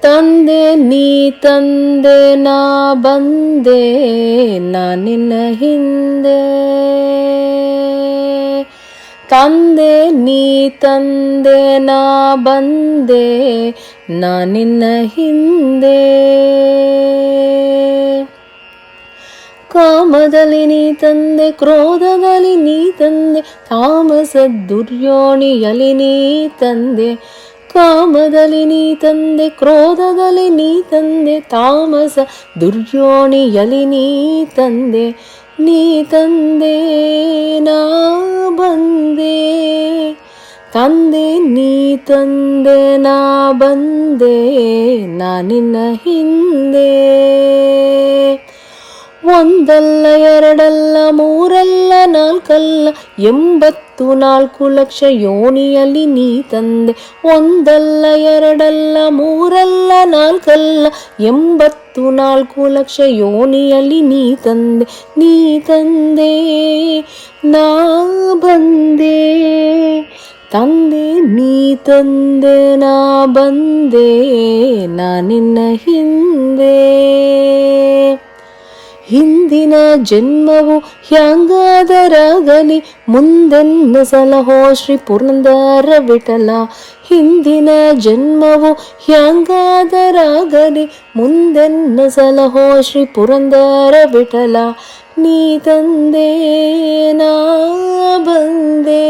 ತಂದೆ ನೀ ತಂದೆ ನಾ ಬಂದೆ ನಾ ನಿನ್ನ ಹಿಂದೆ. ತಂದೆ ನೀ ತಂದೆ ನಾ ಬಂದೆ ನಾ ನಿನ್ನ ಹಿಂದೆ. ಕಾಮದಲ್ಲಿ ನೀ ತಂದೆ, ಕ್ರೋಧದಲ್ಲಿ ನೀ ತಂದೆ, ತಾಮಸ ದುರ್ಯೋಣಿಯಲ್ಲಿ ನೀ ತಂದೆ. ಕಾಮದಲ್ಲಿ ನೀ ತಂದೆ, ಕ್ರೋಧದಲ್ಲಿ ನೀ ತಂದೆ, ತಾಮಸ ದುರ್ಯೋಣಿಯಲ್ಲಿ ನೀ ತಂದೆ. ನೀ ತಂದೆ ನಾ ಬಂದೆ, ತಂದೆ ನೀ ತಂದೆ ನಾ ಬಂದೆ ನಾ ನಿನ್ನ ಹಿಂದೆ. ಒಂದಲ್ಲ ಎರಡಲ್ಲ ಮೂರಲ್ಲ ನಾಲ್ಕಲ್ಲ 84 ಲಕ್ಷ ಯೋನಿಯಲ್ಲಿ ನೀ ತಂದೆ. ಒಂದಲ್ಲ ಎರಡಲ್ಲ ಮೂರಲ್ಲ ನಾಲ್ಕಲ್ಲ 84 ಲಕ್ಷ ಯೋನಿಯಲ್ಲಿ ನೀ ತಂದೆ. ನೀ ತಂದೆ ನಾ ಬಂದೆ, ತಂದೆ ನೀ ತಂದೆ ನಾ ಬಂದೆ ನಾ ನಿನ್ನ ಹಿಂದೆ. ಹಿಂದಿನ ಜನ್ಮವು ಹ್ಯಾಂಗಾದರಾಗಲಿ ಮುಂದೆನ್ನ ಸಲಹೋ ಶ್ರೀ ಪುರಂದರ ವಿಠಲ. ಹಿಂದಿನ ಜನ್ಮವು ಹ್ಯಾಂಗಾದರಾಗಲಿ ಮುಂದೆನ್ನ ಸಲಹೋ ಶ್ರೀ ಪುರಂದರ ವಿಠಲ. ನೀ ತಂದೆ ನಾ ಬಂದೆ,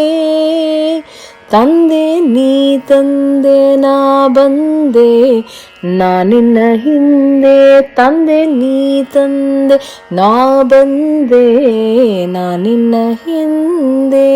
ತಂದೆ ನೀ ತಂದೆ ನಾ ಬಂದೆ ನಾ ನಿನ್ನ ಹಿಂದೆ. ತಂದೆ ನೀ ತಂದೆ ನಾ ಬಂದೆ ನಾ ನಿನ್ನ ಹಿಂದೆ.